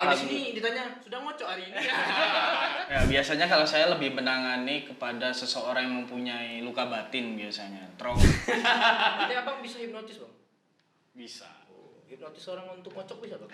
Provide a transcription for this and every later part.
Kalau di sini ditanya, sudah ngocok hari ini? Ya, biasanya kalau saya lebih menangani kepada seseorang yang mempunyai luka batin biasanya. Trauma. Jadi abang bisa hipnotis bang? Bisa. Hipnotis orang untuk ngocok bisa bang?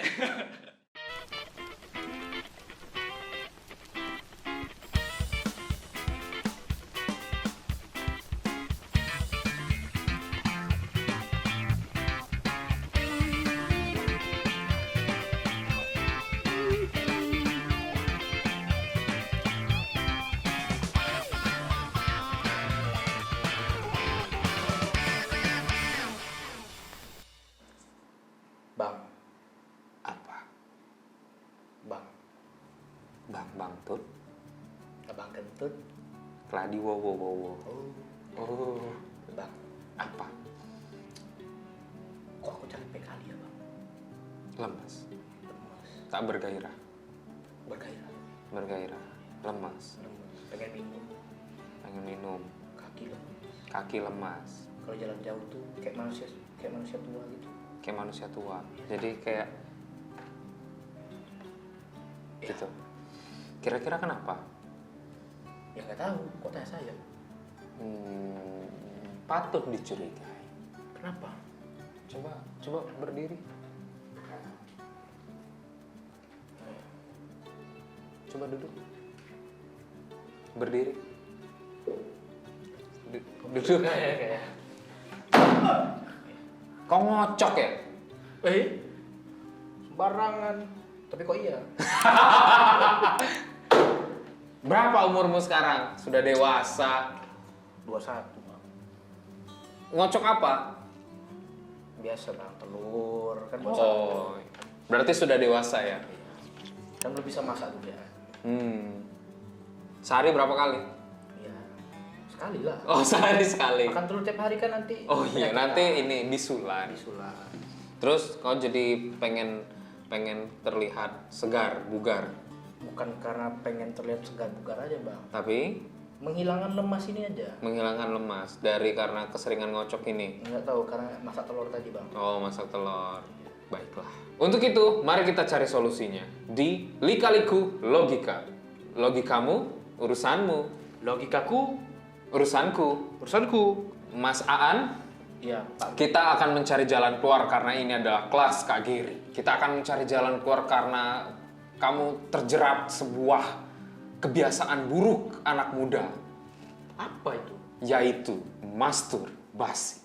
Bang, Apa? bang, Bang Tut? abang kentut. Keladi wo. Oh, Bang, apa? kok aku capek kali ya bang? Lemas. Lemas, Tak bergairah. bergairah, Lemas. lemas, pengen minum, Pengen minum. kaki lemas. Kaki lemas. Kalau jalan jauh tuh kayak manusia tua gitu. Kayak manusia tua. Jadi kayak gitu. Kira-kira kenapa? Ya nggak tahu, kok tanya saya? Patut dicurigai. Kenapa? Coba berdiri. Coba duduk. Berdiri. Duduk. Kayak. Kau ngocok ya? Sembarangan. Tapi kok iya? Berapa umurmu sekarang? Sudah dewasa. 21 bang. Ngocok apa? Biasa bang, telur kan Oh, berarti sudah dewasa ya? kan belum bisa masak dulu ya. Sehari berapa kali? Iya, sekali lah. Oh, sehari sekali. Makan telur tiap hari kan nanti. Oh iya, penyakit nanti lah. ini bisulan. Bisulan. Terus kau jadi pengen terlihat segar, bugar. Bukan karena pengen terlihat segar bugar aja bang. Tapi Menghilangkan lemas ini aja. menghilangkan lemas karena keseringan ngocok ini. Nggak tahu karena masak telur tadi bang. Oh, masak telur. Baiklah. Untuk itu, mari kita cari solusinya di Lika-Liku Logika. Logikamu, urusanmu. Logikaku, Urusanku. urusanku. Mas Aan, Iya pak. kita akan mencari jalan keluar karena ini adalah kelas Kak Giri. Kita akan mencari jalan keluar karena kamu terjerat sebuah kebiasaan buruk anak muda, Apa itu? yaitu masturbasi.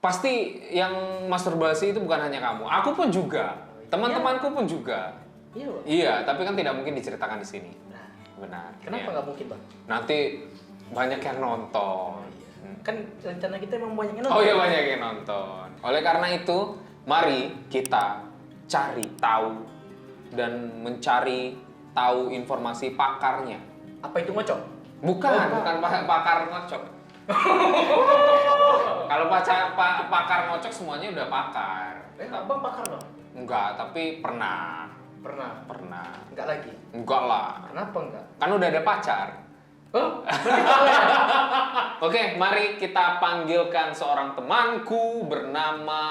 Pasti yang masturbasi itu bukan hanya kamu, aku pun juga, teman-temanku pun juga. Iya bang. Iya, tapi kan tidak mungkin diceritakan di sini. Nah, Benar. kenapa iya. nggak mungkin bang? Nanti banyak yang nonton. Kan rencana kita emang banyak yang Oh nonton. iya, banyak yang nonton. Oleh karena itu, mari kita cari tahu dan mencari tahu informasi pakarnya. Apa itu ngocok? Bukan pakar ngocok. Kalau pakar ngocok semuanya udah pakar. Abang pakar bang? Enggak, tapi pernah. Pernah. Nggak lagi. Enggak lah. Kenapa enggak? Kan udah ada pacar. Oh, Oke, mari kita panggilkan seorang temanku bernama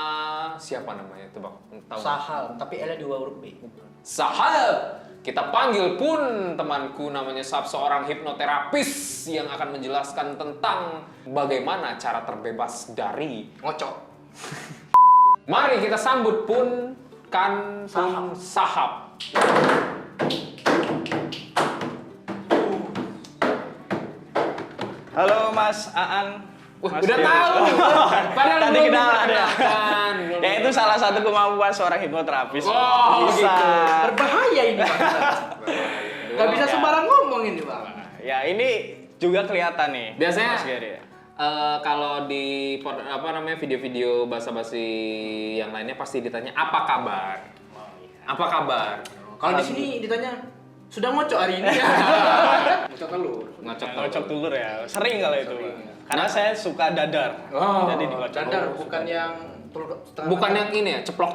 siapa namanya itu, Bang? Tahu? Sahal, tapi L di huruf B. Sahab. Kita panggil pun temanku namanya Sahab, seorang hipnoterapis yang akan menjelaskan tentang bagaimana cara terbebas dari Ngocok. Mari kita sambut pun kan pun Sahab. Halo Mas Aan. Wah, Mas udah Dewi. tahu. Padahal Tadi belum kenalan ya. diperkenalkan. Ya itu salah satu kemampuan seorang hipnoterapis. Oh, Bisa. gitu. Berbahaya ini bang. Nggak bisa Ya. sembarang ngomong ini bang. Ya ini juga kelihatan nih. Biasanya Mas Gary. kalau di video-video basa-basi yang lainnya pasti ditanya apa kabar? Apa kabar? Kalau di sini ditanya, sudah ngocok hari ini? Ngocok telur. Ngocok telur ya. Sering kalau itu. Sering. Bang. Karena saya suka dadar. Oh. Jadi dikocok. Dadar bukan yang telur setengah. Bukan yang ini ya, ceplok.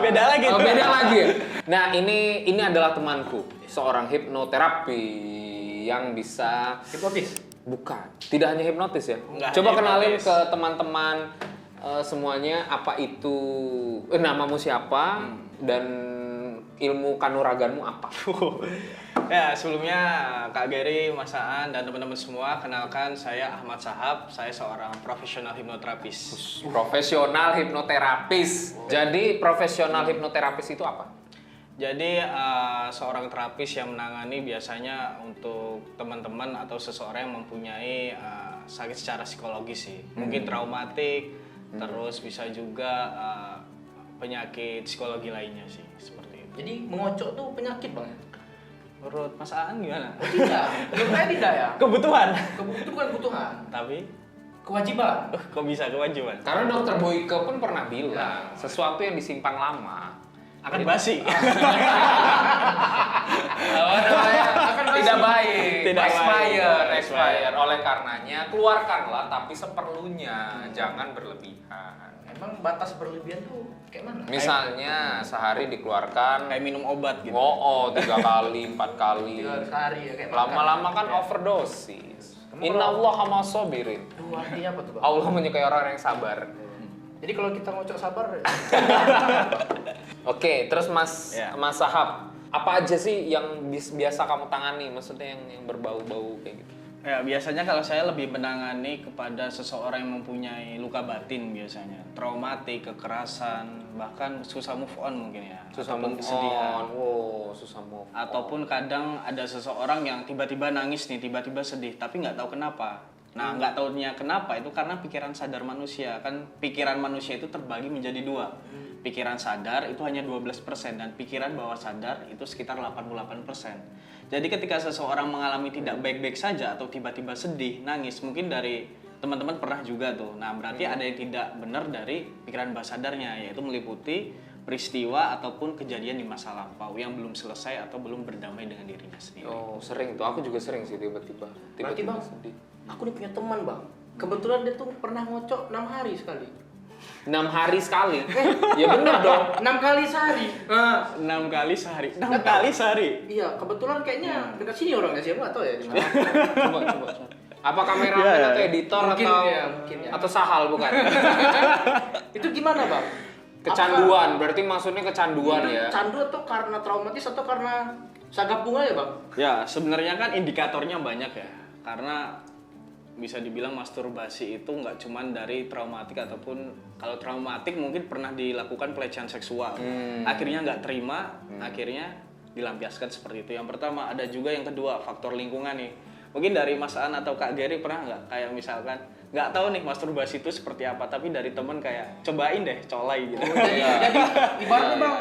Beda lagi. Oh, tuh. beda lagi ya? Nah, ini adalah temanku, seorang hipnoterapi yang bisa Hipnotis. bukan, tidak hanya hipnotis ya. Enggak Coba hanya kenalin hipnotis. ke teman-teman semuanya apa itu namamu siapa dan ilmu kanuraganmu apa? Ya, sebelumnya Kak Gary, Mas Aan, dan teman-teman semua, kenalkan saya Ahmad Sahab. Saya seorang profesional hipnoterapis. Profesional hipnoterapis. Jadi profesional hipnoterapis itu apa? Jadi seorang terapis yang menangani biasanya untuk teman-teman atau seseorang yang mempunyai sakit secara psikologis sih. Mungkin traumatik, terus bisa juga penyakit psikologi lainnya sih, seperti itu. Jadi mengocok tuh penyakit bang? Menurut Mas Aan gimana? Oh, tidak, menurut saya tidak ya. Kebutuhan. Itu bukan kebutuhan, Tapi kewajiban. kok bisa kewajiban? Karena dokter Boyke pun pernah bilang sesuatu yang disimpan lama Akan basi. akan tidak baik, Tidak expired, baik. expired. Oleh karenanya keluarkanlah tapi seperlunya, jangan berlebihan. Emang batas berlebihan tuh kayak mana? Misalnya sehari dikeluarkan, Kayak minum obat gitu. oh 3 kali, 4 kali. 3 hari ya kayak Lama-lama makan. kan Ya. overdosis. Kamu Inna Allah sama sobirin. Itu artinya apa tuh bang? Allah menyukai orang yang sabar. Jadi kalau kita ngocok sabar, Oke, terus Mas Ya. Mas Sahab, apa aja sih yang biasa kamu tangani? Maksudnya yang berbau-bau kayak gitu? Ya, biasanya kalau saya lebih menangani kepada seseorang yang mempunyai luka batin biasanya. Traumatik, kekerasan, bahkan susah move on mungkin ya. Susah Ataupun move kesedihan. on. Wow, susah move on. Ataupun kadang ada seseorang yang tiba-tiba nangis nih, tiba-tiba sedih, tapi nggak tahu kenapa. Nah, nggak taunya kenapa itu karena pikiran sadar manusia. Kan pikiran manusia itu terbagi menjadi dua. Pikiran sadar itu hanya 12% dan pikiran bawah sadar itu sekitar 88%. Jadi ketika seseorang mengalami tidak baik-baik saja atau tiba-tiba sedih, nangis, mungkin dari teman-teman pernah juga tuh. Nah, berarti ada yang tidak benar dari pikiran bawah sadarnya, yaitu meliputi peristiwa ataupun kejadian di masa lampau yang belum selesai atau belum berdamai dengan dirinya sendiri. Oh, sering tuh. Aku juga sering sih tiba-tiba. berarti Tiba-tiba bang, sedih. aku nih punya teman bang. Kebetulan dia tuh pernah ngocok 6 hari sekali. 6 hari sekali. Ya bener dong. 6 kali sehari. 6 kali sehari. 6 kali sehari. Iya, kebetulan kayaknya dekat sini orangnya sih, aku nggak tahu ya di mana. Coba. Apa kameramen Iya, iya. atau editor Mungkin, atau ya, mungkin, ya. atau sahal bukan? Itu gimana bang? Kecanduan, berarti maksudnya kecanduan Itu ya. candu atau karena traumatis atau karena sagapung aja bang? Ya, sebenarnya kan indikatornya banyak ya. Karena bisa dibilang masturbasi itu nggak cuman dari traumatik ataupun kalau traumatik mungkin pernah dilakukan pelecehan seksual. Akhirnya nggak terima, akhirnya dilampiaskan seperti itu. Yang pertama, ada juga yang kedua, faktor lingkungan nih. Mungkin dari Mas Aan atau Kak Gary pernah nggak kayak misalkan nggak tahu nih masturbasi itu seperti apa, tapi dari temen kayak cobain deh, colai gitu. Jadi ibaratnya bang,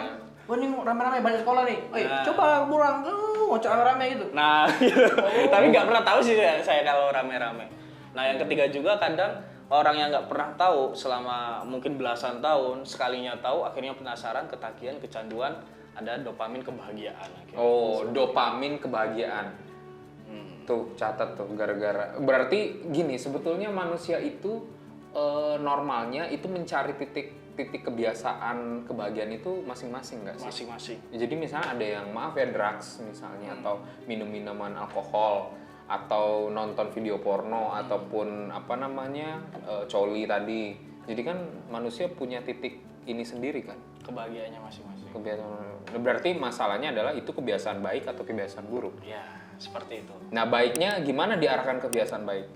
wah ini rame-rame banyak sekolah nih, coba burang, ngocok rame-rame gitu. Nah, gitu. Tapi nggak pernah tahu sih saya kalau rame-rame. Nah, yang ketiga juga kadang orang yang nggak pernah tahu selama mungkin belasan tahun, sekalinya tahu akhirnya penasaran, ketagihan, kecanduan, ada dopamin kebahagiaan. Akhirnya. Oh, dopamin kebahagiaan. Tuh, catat tuh gara-gara. Berarti gini, sebetulnya manusia itu normalnya itu mencari titik kebiasaan kebahagiaan itu masing-masing nggak sih? Masing-masing. Jadi misalnya ada yang maaf ya drugs misalnya atau minum minuman alkohol atau nonton video porno ataupun apa namanya coli tadi. Jadi kan manusia punya titik ini sendiri kan. Kebahagiaannya masing-masing. Kebiasaan. Berarti masalahnya adalah itu kebiasaan baik atau kebiasaan buruk. Ya, seperti itu. Nah, baiknya gimana diarahkan kebiasaan baik?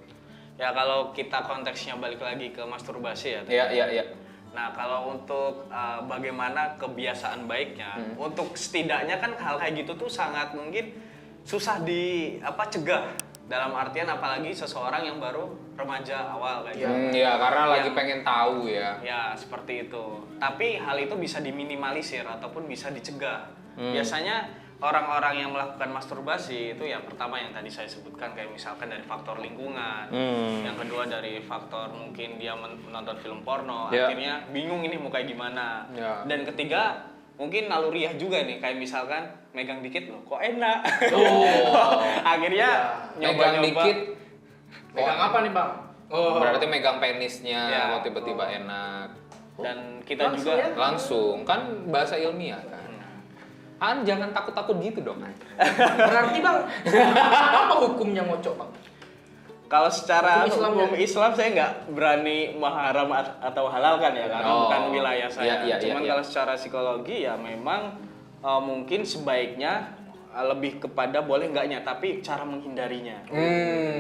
Ya, kalau kita konteksnya balik lagi ke masturbasi ya. Iya. Nah, kalau untuk bagaimana kebiasaan baiknya, untuk setidaknya kan hal kayak gitu tuh sangat mungkin susah cegah. Dalam artian apalagi seseorang yang baru remaja awal kayak gitu. Ya, karena lagi Yang- pengen tahu ya. Ya, seperti itu. Tapi hal itu bisa diminimalisir ataupun bisa dicegah. Biasanya orang-orang yang melakukan masturbasi itu yang pertama yang tadi saya sebutkan kayak misalkan dari faktor lingkungan. Yang kedua dari faktor mungkin dia menonton film porno, Ya. akhirnya bingung ini mau kayak gimana. Ya. Dan ketiga mungkin naluriah juga nih kayak misalkan megang dikit loh kok enak. Oh. Akhirnya Megang nyoba-nyoba. dikit. Megang apa nih bang? Berarti megang penisnya Ya. kok tiba-tiba enak. Dan kita Langsung juga ya? Langsung kan bahasa ilmiah kan. Jangan takut-takut gitu dong. Berarti bang, apa hukumnya ngocok bang? Kalau secara Hukum hukum Islam saya nggak berani mengharam atau halalkan ya, karena bukan wilayah saya. Cuman kalau secara psikologi ya memang mungkin sebaiknya lebih kepada boleh nggaknya, tapi cara menghindarinya.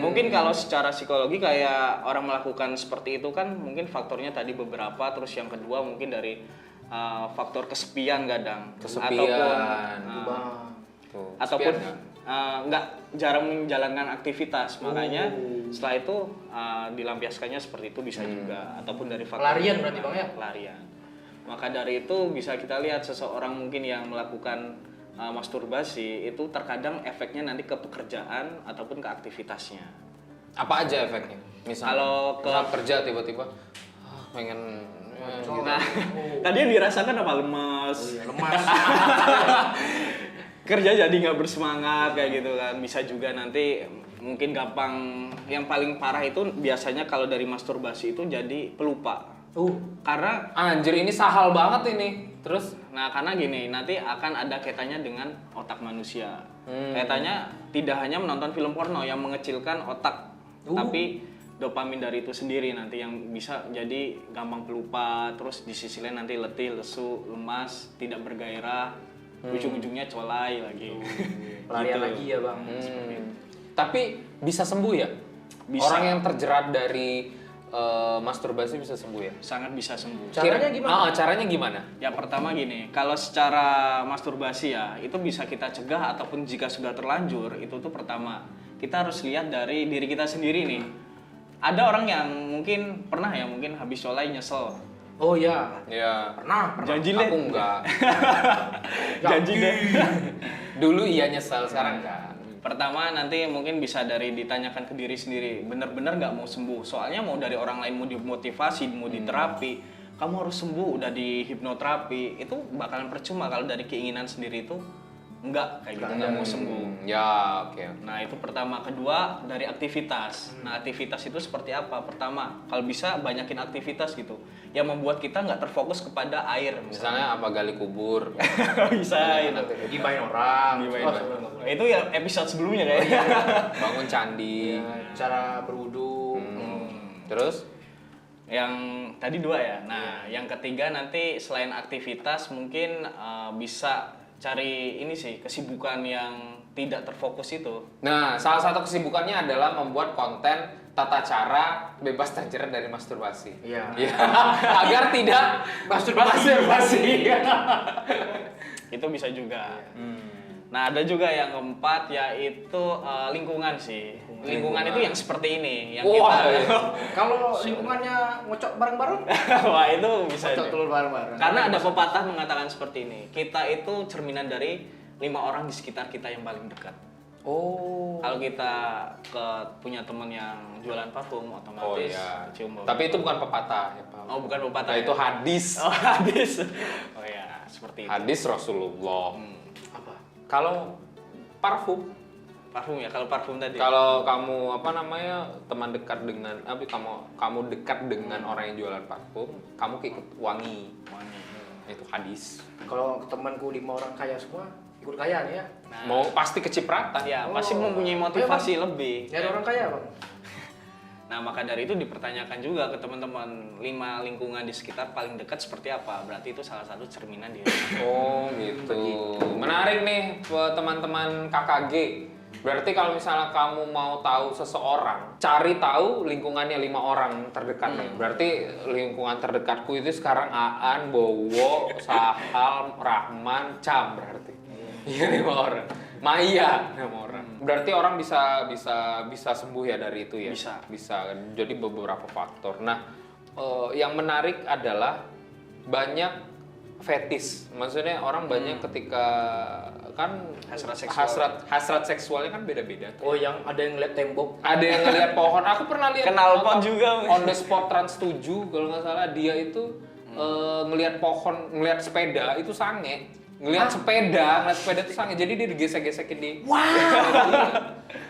Mungkin kalau secara psikologi kayak orang melakukan seperti itu kan mungkin faktornya tadi beberapa, terus yang kedua mungkin dari faktor kesepian kadang. Ataupun nggak jarang menjalankan aktivitas, makanya setelah itu dilampiaskannya seperti itu bisa juga, ataupun dari faktor Pelarian berarti Bang ya? pelarian. Maka dari itu bisa kita lihat seseorang mungkin yang melakukan masturbasi itu terkadang efeknya nanti ke pekerjaan ataupun ke aktivitasnya. Apa aja efeknya? Kalau misal kerja tiba-tiba pengen gitu. Nah, tadi yang dirasakan apa? Lemas. Lemas. Kerja jadi nggak bersemangat kayak gitu kan. Bisa juga nanti mungkin gampang, yang paling parah itu biasanya kalau dari masturbasi itu jadi pelupa. Karena Anjir, ini sahal banget ini. Terus karena gini, nanti akan ada kaitannya dengan otak manusia. Kaitannya tidak hanya menonton film porno yang mengecilkan otak, tapi dopamin dari itu sendiri nanti yang bisa jadi gampang pelupa, terus di sisi lain nanti letih, lesu, lemas, tidak bergairah. Ujung-ujungnya colai lagi. Pelarian Gitu. lagi ya Bang. tapi bisa sembuh ya? Bisa. Orang yang terjerat dari masturbasi bisa sembuh ya? Sangat bisa sembuh. Caranya gimana? Caranya gimana? Yang pertama gini, kalau secara masturbasi ya, itu bisa kita cegah ataupun jika sudah terlanjur, itu tuh pertama, kita harus lihat dari diri kita sendiri nih. Ada orang yang mungkin pernah ya, mungkin habis colai nyesel. Oh iya. Ya. Pernah. Janji deh. Aku enggak. Janji deh. Dulu iya nyesel, sekarang enggak. Pertama nanti mungkin bisa dari ditanyakan ke diri sendiri, bener-bener nggak mau sembuh. Soalnya mau dari orang lain mau dimotivasi, mau diterapi, kamu harus sembuh, udah di hipnoterapi, itu bakalan percuma kalau dari keinginan sendiri itu enggak kayak gitu, nggak mau sembuh. Ya, oke. Nah itu pertama. Kedua dari aktivitas. Nah aktivitas itu seperti apa? Pertama, kalau bisa banyakin aktivitas gitu yang membuat kita nggak terfokus kepada air. Misalnya apa, gali kubur. Bisa itu. Gibahin orang. Gibahin Oh, orang. sebelum- Itu ya episode sebelumnya kayaknya. Bangun candi. Cara berwudu. Terus Yang tadi dua ya. Nah yang ketiga nanti selain aktivitas mungkin bisa cari ini sih, kesibukan yang tidak terfokus itu. Nah, salah satu kesibukannya adalah membuat konten tata cara bebas terjerat dari masturbasi. Iya. Ya, agar tidak masturbasi. Itu bisa juga. Nah ada juga yang keempat yaitu lingkungan sih. Lingkungan itu yang seperti ini, yang Wah, kita. iya. Kalau lingkungannya ngocok bareng-bareng, Wah itu bisa. ngocok nih. telur bareng-bareng. Karena ada pepatah mengatakan seperti ini. Kita itu cerminan dari 5 orang di sekitar kita yang paling dekat. Oh. Kalau kita punya teman yang jualan parfum, Oh otomatis iya. cium bau. Tapi itu bukan pepatah ya, Pak. Oh bukan pepatah. Nah, ya? itu hadis. Oh hadis. Oh ya seperti itu. Hadis Rasulullah. Apa? Kalau parfum, Parfum ya. Kalau parfum tadi. kalau kamu teman dekat dengan kamu dekat dengan orang yang jualan parfum, kamu ikut wangi. Wangi. Itu hadis. Kalau temanku 5 orang kaya semua, ikut kaya nih ya. Mau pasti kecipratan. Ya Oh. pasti mempunyai motivasi lebih. Nyari orang kaya Bang. Nah maka dari itu dipertanyakan juga ke teman-teman 5 lingkungan di sekitar paling dekat seperti apa. Berarti itu salah satu cerminan diri. Oh gitu. Menarik nih teman-teman KKG. Berarti kalau misalnya kamu mau tahu seseorang, cari tahu lingkungannya 5 orang terdekat nih. Berarti lingkungan terdekatku itu sekarang Aan, Bowo, Sahal, Rahman, Cam berarti. Iya 5 orang. Maya 5 orang. Berarti orang bisa sembuh ya dari itu ya. Bisa. Jadi beberapa faktor. Nah, yang menarik adalah banyak fetis. Maksudnya orang banyak ketika kan hasrat seksualnya kan beda-beda. Oh yang ada yang ngeliat tembok. Ada yang ngelihat pohon. Aku pernah lihat Knalpot juga. On the spot Trans 7 kalau nggak salah, dia itu ngelihat pohon, ngelihat sepeda itu sange. Ngelihat sepeda itu sange. Jadi dia digesek-gesekin di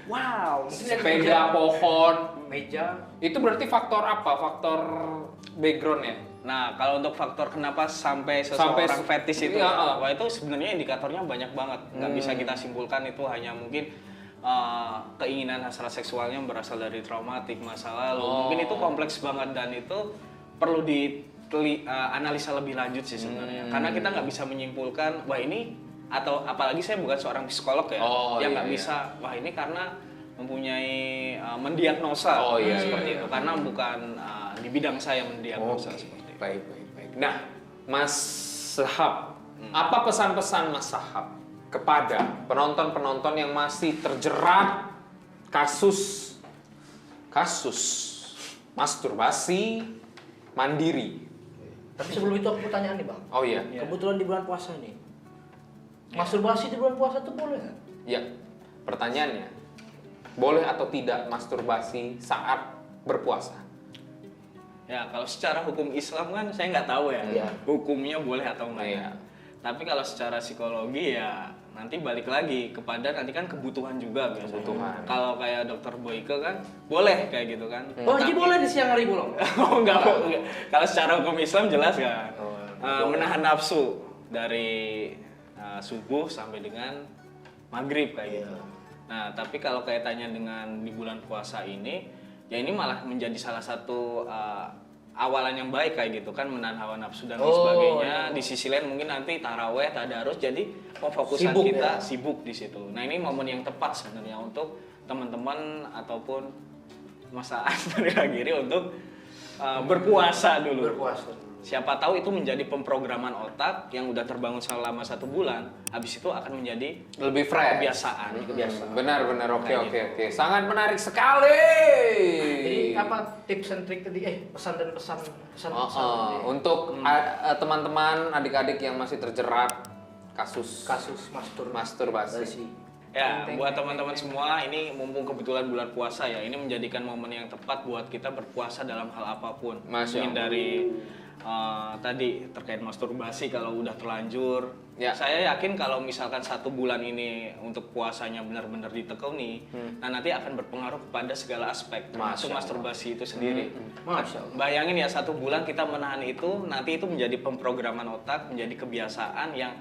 Wow. sepeda, pohon, meja. Itu berarti faktor apa? Faktor background ya? Nah, kalau untuk faktor kenapa sampai seseorang fetish itu, iya, wah itu sebenarnya indikatornya banyak banget. Nggak bisa kita simpulkan itu hanya mungkin keinginan hasrat seksualnya berasal dari traumatik masa lalu. Mungkin itu kompleks banget dan itu perlu analisa lebih lanjut sih sebenarnya. Karena kita nggak bisa menyimpulkan wah ini, atau apalagi saya bukan seorang psikolog ya, yang nggak bisa wah ini karena mempunyai mendiagnosa seperti itu, karena bukan di bidang saya mendiagnosa seperti itu. Baik. Nah, Mas Sahab, apa pesan-pesan Mas Sahab kepada penonton-penonton yang masih terjerat kasus masturbasi mandiri? Tapi sebelum itu aku mau tanya nih Bang. Oh iya. Kebetulan di bulan puasa nih. Masturbasi di bulan puasa tuh boleh nggak? Ya, pertanyaannya, boleh atau tidak masturbasi saat berpuasa? Ya, kalau secara hukum Islam kan saya nggak tahu ya, hukumnya boleh atau enggak ya. Tapi kalau secara psikologi ya nanti balik lagi kepada nanti kan kebutuhan juga biasanya. Kalau kayak Dokter Boyke kan boleh kayak gitu kan. Oh, jadi boleh di siang hari bolong? Oh enggak. Kalau secara hukum Islam jelas kan. Menahan nafsu dari subuh sampai dengan maghrib kayak gitu. Nah, tapi kalau kaitannya dengan di bulan puasa ini, ya ini malah menjadi salah satu awalan yang baik kayak gitu kan, menahan hawa nafsu dan lain sebagainya. Di sisi lain mungkin nanti taraweh, tadarus, jadi fokusan kita sibuk di situ. Nah, ini momen yang tepat sebenarnya untuk teman-teman ataupun Mas Aan dari Lagiri untuk berpuasa dulu. Siapa tahu itu menjadi pemrograman otak yang udah terbangun selama 1 bulan, habis itu akan menjadi lebih fresh. Kebiasaan. Benar. Oke. Sangat menarik sekali. Jadi apa tips and trik tadi? Pesan dan pesan. Untuk teman-teman, adik-adik yang masih terjerat kasus masturbasi. Ya, buat teman-teman semua, ini mumpung kebetulan bulan puasa ya, ini menjadikan momen yang tepat buat kita berpuasa dalam hal apapun. Mungkin dari tadi terkait masturbasi kalau udah terlanjur. Saya yakin kalau misalkan 1 bulan ini untuk puasanya benar-benar ditekuni, nah nanti akan berpengaruh kepada segala aspek, termasuk masturbasi itu sendiri. Bayangin ya 1 bulan kita menahan itu, nanti itu menjadi pemrograman otak, menjadi kebiasaan yang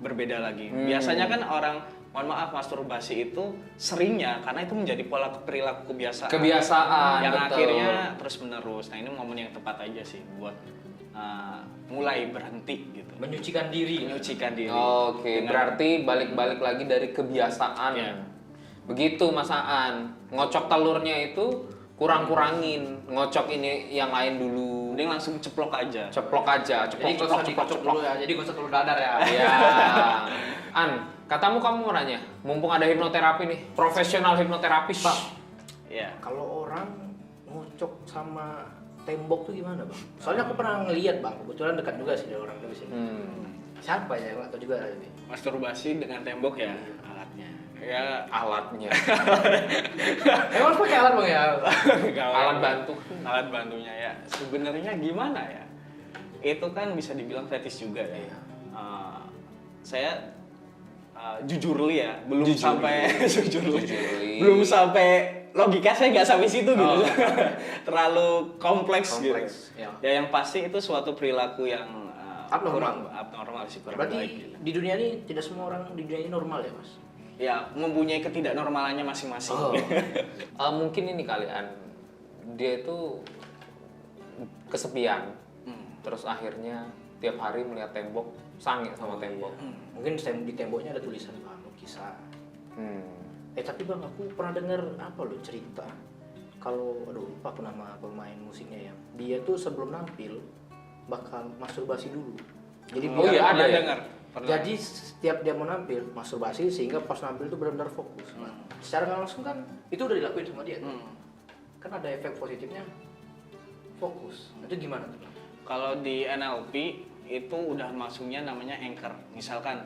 berbeda lagi. Biasanya kan orang, mohon maaf, masturbasi itu seringnya karena itu menjadi pola perilaku kebiasaan yang akhirnya terus menerus. Nah, ini momen yang tepat aja sih buat mulai berhenti gitu. Menyucikan diri. Oke, berarti balik lagi dari kebiasaan. Begitu Mas Aan, ngocok telurnya itu kurang-kurangin, ngocok ini yang lain dulu. Mending langsung ceplok aja. Jadi gak usah dikocok dulu ya, jadi gak usah telur dadar ya. Iya. An, katamu kamu mau nanya, mumpung ada hipnoterapi nih, profesional hipnoterapis. Bang, Iya. kalau orang ngocok sama tembok tuh gimana Bang? Soalnya aku pernah ngeliat Bang, kebetulan dekat juga sih dari orang dari sini. Siapa ya, nggak tahu juga ini. Masturbasi dengan tembok ya alatnya. Ya Alatnya. Emang pakai alat Bang ya? Alat bantu. Alat bantunya ya. Sebenarnya gimana ya? Itu kan bisa dibilang fetis juga ya. Saya jujur li ya, belum sampai belum sampai logika saya nggak sampai situ gitu. Terlalu kompleks gitu. Ya yang pasti itu suatu perilaku yang abnormal sih, kurang Berarti baik gitu. di dunia ini tidak semua orang di dunia ini normal ya Mas? Ya mempunyai ketidaknormalannya masing-masing. Mungkin ini kalian, dia itu kesepian, terus akhirnya tiap hari melihat tembok, sange sama tembok. Mungkin di temboknya ada tulisan Bang, lukisan. Tapi Bang, aku pernah dengar cerita kalau lupa aku nama pemain musiknya ya. Dia tuh sebelum nampil bakal masturbasi dulu. Jadi ada ya? Dengar. Jadi setiap dia mau nampil masturbasi sehingga pas nampil itu benar-benar fokus. Secara nggak langsung kan itu udah dilakuin sama dia. Kan ada efek positifnya, fokus. Itu gimana tuh? Kalau di NLP itu udah masuknya namanya anchor. Misalkan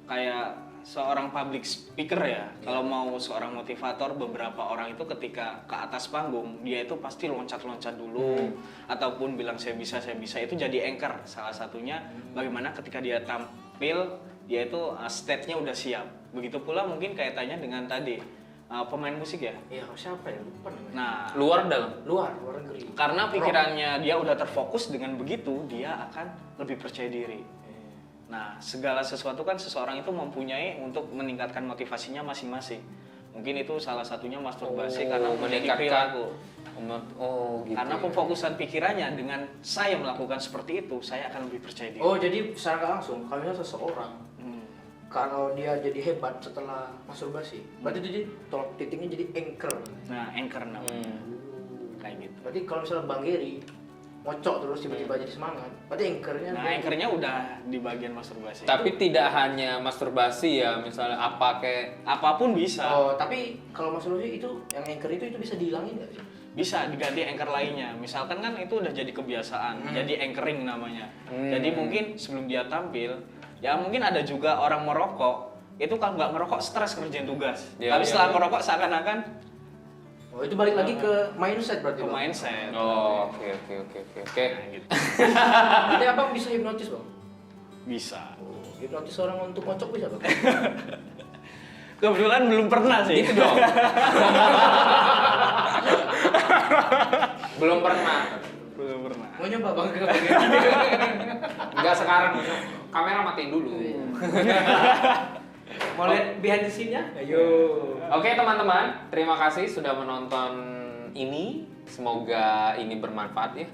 kayak seorang public speaker ya, kalau mau seorang motivator, beberapa orang itu ketika ke atas panggung dia itu pasti loncat-loncat dulu ataupun bilang saya bisa, itu jadi anchor. Salah satunya bagaimana ketika dia tampil dia itu stage-nya udah siap. Begitu pula mungkin kaitannya dengan tadi pemain musik ya. Iya, siapa ya, lupa namanya. Nah, Luar dalam? luar negeri. Karena pikirannya dia udah terfokus, dengan begitu dia akan lebih percaya diri. Nah, segala sesuatu kan seseorang itu mempunyai untuk meningkatkan motivasinya masing-masing. Mungkin itu salah satunya masturbasi karena menjadi perilaku. Gitu. Karena pemfokusan pikirannya dengan saya melakukan seperti itu, saya akan lebih percaya diri. Oh, jadi secara nggak langsung kalau misalnya seseorang kalau dia jadi hebat setelah masturbasi, berarti itu jadi tolak titiknya jadi anchor. Nah, anchor namanya. Kayak gitu. Berarti kalau misalnya Bang Geri ngocok terus tiba-tiba jadi semangat, berarti anchornya. Nah, anchornya udah di bagian masturbasi. Tapi tidak hanya masturbasi ya, misalnya apa kayak Apapun bisa. Oh, tapi kalau masturbasi itu yang anchor itu bisa dihilangin nggak sih? Bisa diganti anchor lainnya. Misalkan kan itu udah jadi kebiasaan, jadi anchoring namanya. Jadi mungkin sebelum dia tampil, ya mungkin ada juga orang merokok, itu kalau nggak merokok stres ngerjain tugas. Iya, Tapi iya, setelah iya. merokok seakan-akan Oh, itu balik lagi ke mindset berarti. Bang? pemain set. Oh, oke. Nah, gitu. Berarti Abang bisa hipnotis, Bang? Bisa. Oh, hipnotis orang untuk ngocok bisa, Bang? Kebetulan belum pernah sih. Gitu dong. Belum pernah. Belum pernah. Mau nyoba, Bang? Enggak sekarang, kamera matiin dulu. Mau lihat behind the scene-nya? Ayo. Oke teman-teman, terima kasih sudah menonton ini. Semoga ini bermanfaat ya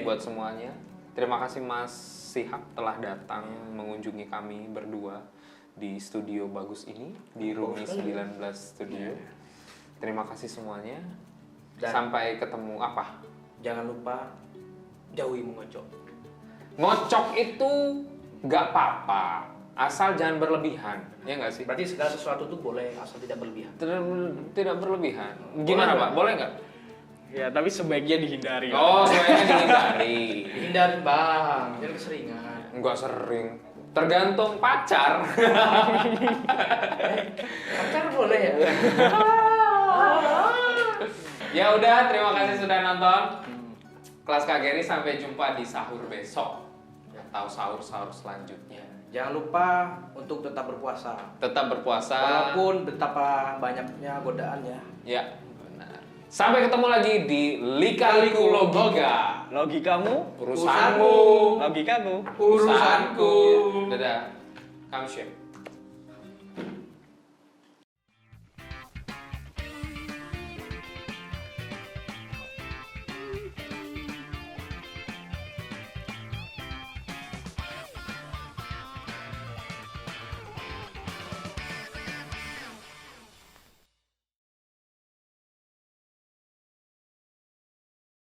buat semuanya. Terima kasih Mas Sihab telah datang mengunjungi kami berdua di studio bagus ini di Rumi 19 Studio. Terima kasih semuanya. Dan- Sampai ketemu apa? Jangan lupa jauhi mengocok. Ngocok itu nggak apa-apa, asal jangan berlebihan, ya nggak sih? Berarti segala sesuatu itu boleh asal tidak berlebihan. Tidak berlebihan. Gimana Boleh Pak? Boleh nggak? Ya, tapi sebaiknya dihindari. Oh, sebaiknya dihindari. Hindari, Bang. Jangan keseringan. Nggak sering. Tergantung pacar. Pacar boleh ya? Ya udah, terima kasih sudah nonton. Kelas Kak Geri, sampai jumpa di sahur besok atau sahur-sahur selanjutnya. Jangan lupa untuk tetap berpuasa. Tetap berpuasa. Walaupun betapa banyaknya godaannya. Ya, benar. Sampai ketemu lagi di Lika-Liku Logika. Logikamu, Urusanmu. logikaku. Urusanku. Dadah. Come share.